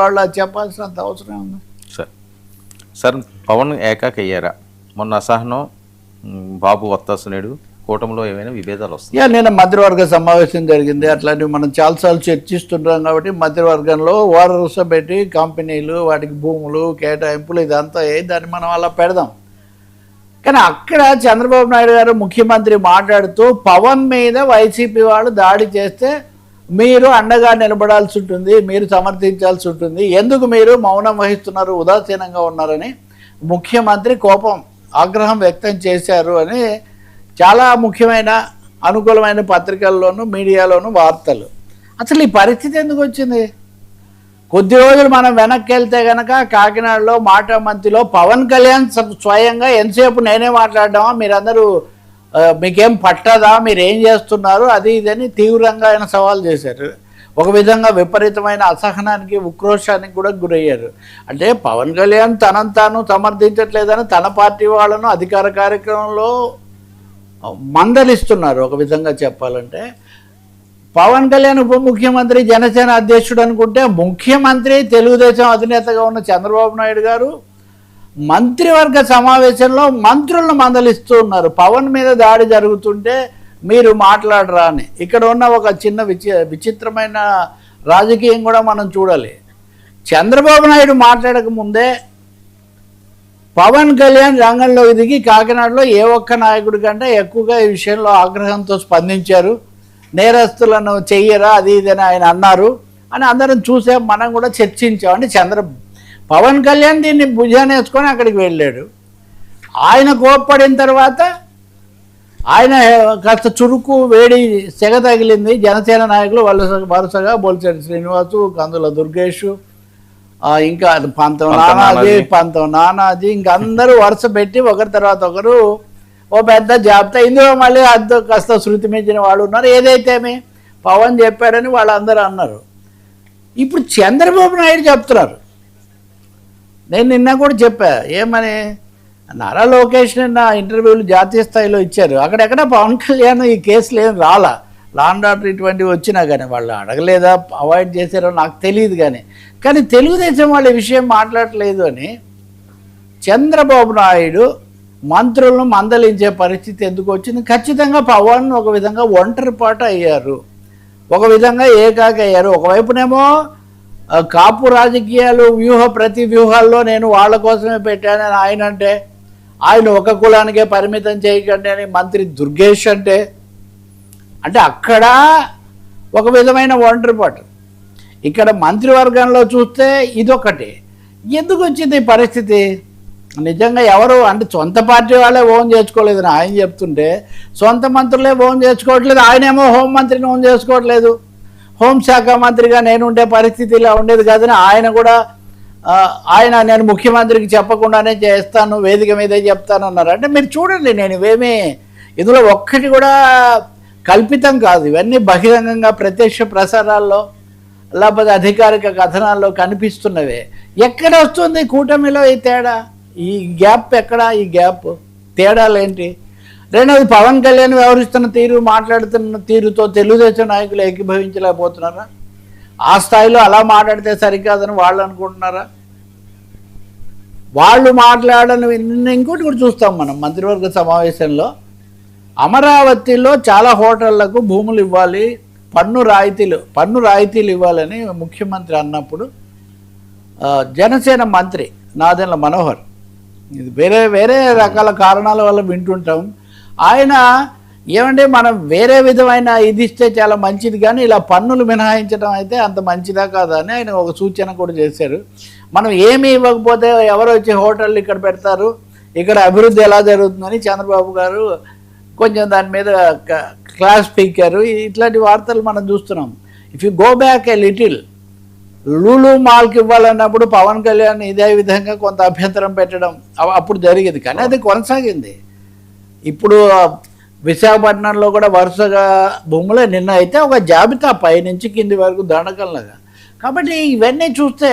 వాళ్ళు అది చెప్పాల్సినంత అవసరం ఉంది. సార్ పవన్ ఏకాకి అయ్యారా? మొన్న అసహనం బాబు వత్తాసునేడు కూటమిలో ఏమైనా విభేదాలు వస్తాయి? నేను మంత్రివర్గ సమావేశం జరిగింది, అట్లాంటివి మనం చాలాసార్లు చర్చిస్తుంటాం. కాబట్టి మంత్రివర్గంలో ఓరర్స్ పెట్టి కంపెనీలు వాటికి భూములు కేటాయింపులు ఇదంతా దాన్ని మనం అలా పెడదాం. కానీ అక్కడ చంద్రబాబు నాయుడు గారు ముఖ్యమంత్రి మాట్లాడుతూ పవన్ మీద వైసీపీ వాళ్ళు దాడి చేస్తే మీరు అండగా నిలబడాల్సి ఉంటుంది, మీరు సమర్థించాల్సి ఉంటుంది, ఎందుకు మీరు మౌనం వహిస్తున్నారు, ఉదాసీనంగా ఉన్నారని ముఖ్యమంత్రి కోపం ఆగ్రహం వ్యక్తం చేశారు అని చాలా ముఖ్యమైన అనుకూలమైన పత్రికల్లోనూ మీడియాలోనూ వార్తలు. అసలు ఈ పరిస్థితి ఎందుకు వచ్చింది? కొద్ది రోజులు మనం వెనక్కి వెళ్తే కనుక కాకినాడలో మాట మంత్రిలో పవన్ కళ్యాణ్ స్వయంగా ఎంతసేపు నేనే మాట్లాడడామా, మీరందరూ మీకేం పట్టదా, మీరు ఏం చేస్తున్నారు, అది ఇదని తీవ్రంగా ఆయన సవాల్ చేశారు. ఒక విధంగా విపరీతమైన అసహనానికి ఉక్రోషానికి కూడా గురయ్యారు. అంటే పవన్ కళ్యాణ్ తనను తాను సమర్థించట్లేదని తన పార్టీ వాళ్ళను అధికార కార్యక్రమంలో మందలిస్తున్నారు. ఒక విధంగా చెప్పాలంటే పవన్ కళ్యాణ్ ఉప ముఖ్యమంత్రి జనసేన అధ్యక్షుడు అనుకుంటే ముఖ్యమంత్రి తెలుగుదేశం అధినేతగా ఉన్న చంద్రబాబు నాయుడు గారు మంత్రివర్గ సమావేశంలో మంత్రులను మందలిస్తూ ఉన్నారు. పవన్ మీద దాడి జరుగుతుంటే మీరు మాట్లాడరా అని. ఇక్కడ ఉన్న ఒక చిన్న విచిత్రమైన రాజకీయం కూడా మనం చూడాలి. చంద్రబాబు నాయుడు మాట్లాడక ముందే పవన్ కళ్యాణ్ రంగంలోకి దిగి కాకినాడలో ఏ ఒక్క నాయకుడి కంటే ఎక్కువగా ఈ విషయంలో ఆగ్రహంతో స్పందించారు. నేరస్తులను చెయ్యరా అది ఇదని ఆయన అన్నారు అని అందరం చూసాం, మనం కూడా చర్చించాం. అంటే పవన్ కళ్యాణ్ దీన్ని భుజాన్ని వేసుకొని అక్కడికి వెళ్ళాడు. ఆయన కోప్పడిన తర్వాత ఆయన కాస్త చురుకు వేడి సెగ తగిలింది. జనసేన నాయకులు వరుసగా బొలిశెట్టి శ్రీనివాసు, కందుల దుర్గేష్, ఇంకా పంతం నానాజీ ఇంకా అందరూ వరుస పెట్టి ఒకరి తర్వాత ఒకరు ఓ పెద్ద జాబితా. ఇందులో మళ్ళీ కాస్త శృతి మించిన వాళ్ళు ఉన్నారు. ఏదైతేమి పవన్ చెప్పాడని వాళ్ళందరూ అన్నారు. ఇప్పుడు చంద్రబాబు నాయుడు చెప్తున్నారు. నేను నిన్న కూడా చెప్పా, ఏమని నారా లోకేష్ నిన్న ఇంటర్వ్యూలు జాతీయ స్థాయిలో ఇచ్చారు. అక్కడెక్కడ పవన్ కళ్యాణ్ ఈ కేసులు ఏం రాలా, లా అండ్ ఆర్డర్ ఇటువంటివి వచ్చినా కానీ వాళ్ళు అడగలేదా, అవాయిడ్ చేశారో నాకు తెలియదు. కానీ తెలుగుదేశం వాళ్ళ విషయం మాట్లాడలేదు అని చంద్రబాబు నాయుడు మంత్రులను మందలించే పరిస్థితి ఎందుకు వచ్చింది? ఖచ్చితంగా పవన్ ఒక విధంగా ఒంటరిపాటు అయ్యారు, ఒక విధంగా ఏకాకి అయ్యారు. ఒకవైపునేమో కాపు రాజకీయాలు ప్రతి వ్యూహాల్లో నేను వాళ్ళ కోసమే పెట్టానని ఆయన అంటే, ఆయన ఒక కులానికే పరిమితం చేయకండి అని మంత్రి దుర్గేష్ అంటే అక్కడ ఒక విధమైన ఒంటరిపాటు. ఇక్కడ మంత్రివర్గంలో చూస్తే ఇదొకటి. ఎందుకు వచ్చింది ఈ పరిస్థితి? నిజంగా ఎవరు అంటే సొంత పార్టీ వాళ్ళే ఓన్ చేసుకోలేదని ఆయన చెప్తుంటే సొంత మంత్రులే ఓన్ చేసుకోవట్లేదు. ఆయనేమో హోంమంత్రిని ఓన్ చేసుకోవట్లేదు. హోంశాఖ మంత్రిగా నేను ఉండే పరిస్థితి ఇలా ఉండేది కాదని ఆయన నేను ముఖ్యమంత్రికి చెప్పకుండానే చేస్తాను, వేదిక మీదే చెప్తాను అన్నారు. అంటే మీరు చూడండి, నేను ఇవేమీ ఇందులో ఒక్కటి కూడా కల్పితం కాదు. ఇవన్నీ బహిరంగంగా ప్రత్యక్ష ప్రసారాల్లో లేకపోతే అధికారిక కథనాల్లో కనిపిస్తున్నవే. ఎక్కడ వస్తుంది కూటమిలో ఈ తేడా? ఈ గ్యాప్ ఎక్కడ? ఈ గ్యాప్ తేడాలేంటి? రెండవది పవన్ కళ్యాణ్ వ్యవహరిస్తున్న తీరు, మాట్లాడుతున్న తీరుతో తెలుగుదేశం నాయకులు ఏకీభవించలేకపోతున్నారా? ఆ స్థాయిలో అలా మాట్లాడితే సరికాదని వాళ్ళు అనుకుంటున్నారా? వాళ్ళు మాట్లాడని ఇంకోటి కూడా చూస్తాం మనం మంత్రివర్గ సమావేశంలో. అమరావతిలో చాలా హోటళ్లకు భూములు ఇవ్వాలి, పన్ను రాయితీలు ఇవ్వాలని ముఖ్యమంత్రి అన్నప్పుడు జనసేన మంత్రి నాదెండ్ల మనోహర్, ఇది వేరే రకాల కారణాల వల్ల వింటుంటాం, ఆయన ఏమంటే మనం వేరే విధమైన ఇది ఇస్తే చాలా మంచిది, కానీ ఇలా పన్నులు మినహాయించడం అయితే అంత మంచిదా కాదా అని ఆయన ఒక సూచన కూడా చేశారు. మనం ఏమీ ఇవ్వకపోతే ఎవరు వచ్చి హోటళ్ళు ఇక్కడ పెడతారు, ఇక్కడ అభివృద్ధి ఎలా జరుగుతుందని చంద్రబాబు గారు కొంచెం దాని మీద క్లాస్ స్పీకరు. ఇట్లాంటి వార్తలు మనం చూస్తున్నాం. If you go back a little, Lulu మాల్కి ఇవ్వాలన్నప్పుడు పవన్ కళ్యాణ్ ఇదే విధంగా కొంత అభ్యంతరం పెట్టడం అప్పుడు జరిగేది, కానీ అది కొనసాగింది. ఇప్పుడు విశాఖపట్నంలో కూడా వరుసగా భూములే నిన్న అయితే ఒక జాబితా పై నుంచి కింది వరకు దండకంలాగా. కాబట్టి ఇవన్నీ చూస్తే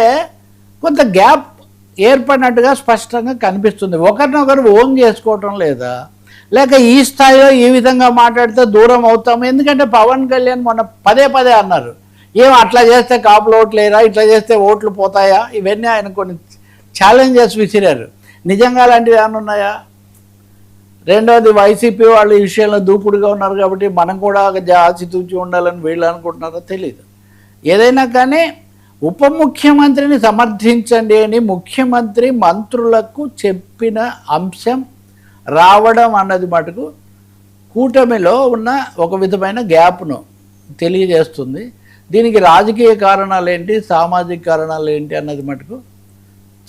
కొంత గ్యాప్ ఏర్పడినట్టుగా స్పష్టంగా కనిపిస్తుంది. ఒకరినొకరు ఓన్ చేసుకోవటం లేదా, లేక ఈ స్థాయిలో ఈ విధంగా మాట్లాడితే దూరం అవుతాము. ఎందుకంటే పవన్ కళ్యాణ్ మొన్న పదే అన్నారు, ఏం అట్లా చేస్తే కాపులు ఓట్లు వేయరా, ఇట్లా చేస్తే ఓట్లు పోతాయా, ఇవన్నీ ఆయన కొన్ని ఛాలెంజెస్ విసిరారు. నిజంగా అలాంటివి ఏమైనా ఉన్నాయా? రెండవది, వైసీపీ వాళ్ళు ఈ విషయంలో దూకుడుగా ఉన్నారు కాబట్టి మనం కూడా ఆచితూచి ఉండాలని వీళ్ళు అనుకుంటున్నారో తెలియదు. ఏదైనా కానీ ఉప ముఖ్యమంత్రిని సమర్థించండి అని ముఖ్యమంత్రి మంత్రులకు చెప్పిన అంశం రావడం అన్నది మటుకు కూటమిలో ఉన్న ఒక విధమైన గ్యాప్ను తెలియజేస్తుంది. దీనికి రాజకీయ కారణాలు ఏంటి, సామాజిక కారణాలు ఏంటి అన్నది మటుకు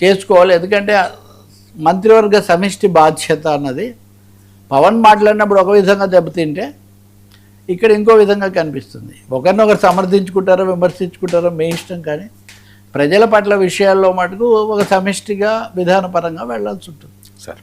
చేసుకోవాలి. ఎందుకంటే మంత్రివర్గ సమిష్టి బాధ్యత అన్నది పవన్ మాట్లాడినప్పుడు ఒక విధంగా దెబ్బతింటే ఇక్కడ ఇంకో విధంగా కనిపిస్తుంది. ఒకరినొకరు సమర్థించుకుంటారో విమర్శించుకుంటారో మీ ఇష్టం, కానీ ప్రజల పట్ల విషయాల్లో మటుకు ఒక సమిష్టిగా విధానపరంగా వెళ్ళాల్సి ఉంటుంది. సార్